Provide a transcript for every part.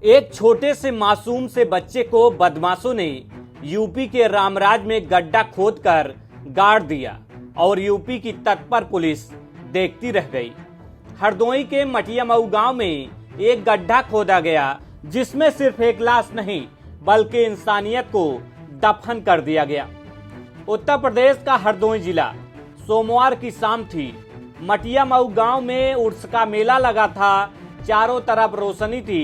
एक छोटे से मासूम से बच्चे को बदमाशों ने यूपी के रामराज में गड्ढा खोदकर गाड़ दिया और यूपी की तत्पर पुलिस देखती रह गई। हरदोई के मटियामऊ गांव में एक गड्ढा खोदा गया जिसमें सिर्फ एक लाश नहीं बल्कि इंसानियत को दफन कर दिया गया। उत्तर प्रदेश का हरदोई जिला। सोमवार की शाम थी। मटियामऊ गांव में उर्स का मेला लगा था। चारों तरफ रोशनी थी,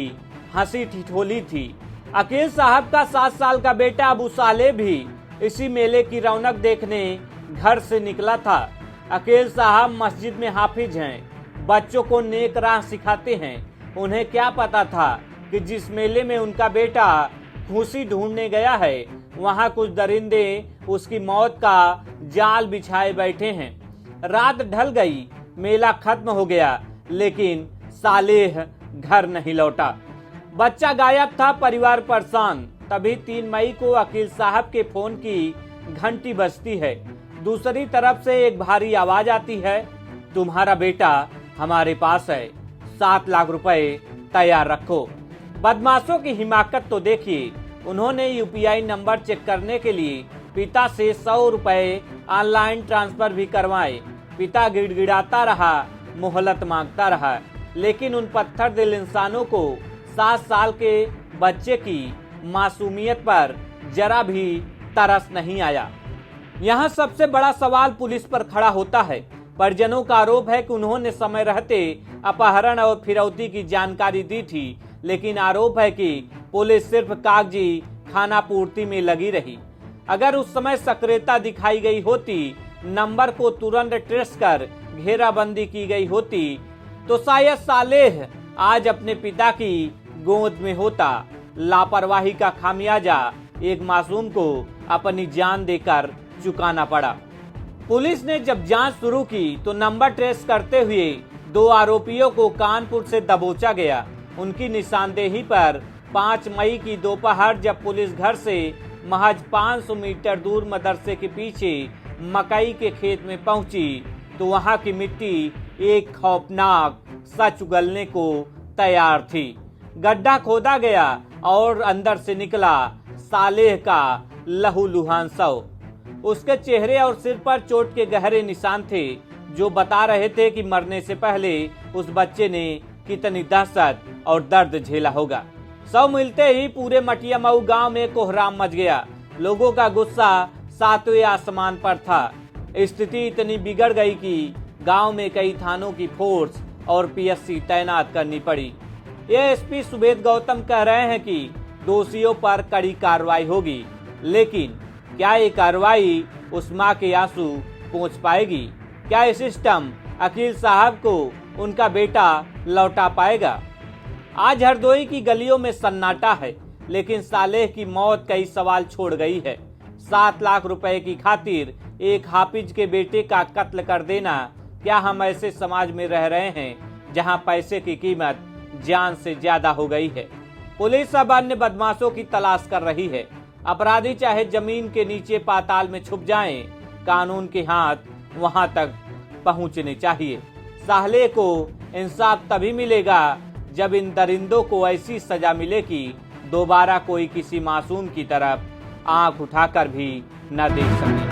हंसी ठिठोली थी। अकील साहब का 7 साल का बेटा अबू साले भी इसी मेले की रौनक देखने घर से निकला था। अकील साहब मस्जिद में हाफिज हैं, बच्चों को नेक राह सिखाते हैं। उन्हें क्या पता था कि जिस मेले में उनका बेटा खुशी ढूंढने गया है वहां कुछ दरिंदे उसकी मौत का जाल बिछाए बैठे हैं। रात ढल गई, मेला खत्म हो गया, लेकिन सालेह घर नहीं लौटा। बच्चा गायब था, परिवार परेशान। तभी 3 मई को अकील साहब के फोन की घंटी बजती है। दूसरी तरफ से एक भारी आवाज आती है, तुम्हारा बेटा हमारे पास है, 7 लाख रुपए तैयार रखो। बदमाशों की हिमाकत तो देखिए। उन्होंने यूपीआई नंबर चेक करने के लिए पिता से 100 रुपए ऑनलाइन ट्रांसफर भी करवाए। पिता गिड़गिड़ाता रहा, मोहलत मांगता रहा, लेकिन उन पत्थर दिल इंसानों को 7 साल के बच्चे की मासूमियत पर जरा भी तरस नहीं आया। यहाँ सबसे बड़ा सवाल पुलिस पर खड़ा होता है। परिजनों का आरोप है कि उन्होंने समय रहते अपहरण और फिरौती की जानकारी दी थी, लेकिन आरोप है कि पुलिस सिर्फ कागजी खाना पूर्ति में लगी रही। अगर उस समय सक्रियता दिखाई गई होती, नंबर को तुरंत ट्रेस कर घेराबंदी की गई होती, तो शायद सालेह आज अपने पिता की गोद में होता। लापरवाही का खामियाजा एक मासूम को अपनी जान देकर चुकाना पड़ा। पुलिस ने जब जांच शुरू की तो नंबर ट्रेस करते हुए 2 आरोपियों को कानपुर से दबोचा गया। उनकी निशानदेही पर 5 मई की दोपहर जब पुलिस घर से महज 500 मीटर दूर मदरसे के पीछे मकई के खेत में पहुंची तो वहां की मिट्टी एक खौफनाक सच उगलने को तैयार थी। गड्ढा खोदा गया और अंदर से निकला सालेह का लहूलुहान शव। उसके चेहरे और सिर पर चोट के गहरे निशान थे, जो बता रहे थे कि मरने से पहले उस बच्चे ने कितनी दहशत और दर्द झेला होगा। शव मिलते ही पूरे मटियामऊ गांव में कोहराम मच गया। लोगों का गुस्सा 7वें आसमान पर था। स्थिति इतनी बिगड़ गई कि गांव में कई थानों की फोर्स और पीएससी तैनात करनी पड़ी। एएसपी सुबेद गौतम कह रहे हैं कि दोषियों पर कड़ी कार्रवाई होगी, लेकिन क्या ये कार्रवाई उस मां के आंसू पोंछ पाएगी? क्या ये सिस्टम अकील साहब को उनका बेटा लौटा पाएगा? आज हरदोई की गलियों में सन्नाटा है, लेकिन सालेह की मौत कई सवाल छोड़ गई है। 7 लाख रुपए की खातिर एक हाफिज के बेटे का कत्ल कर देना। क्या हम ऐसे समाज में रह रहे हैं जहां पैसे की कीमत जान से ज्यादा हो गई है? पुलिस अब अन्य बदमाशों की तलाश कर रही है। अपराधी चाहे जमीन के नीचे पाताल में छुप जाएं, कानून के हाथ वहां तक पहुंचने चाहिए। सालेह को इंसाफ तभी मिलेगा जब इन दरिंदों को ऐसी सजा मिले कि दोबारा कोई किसी मासूम की तरफ आंख उठाकर भी न देख सके।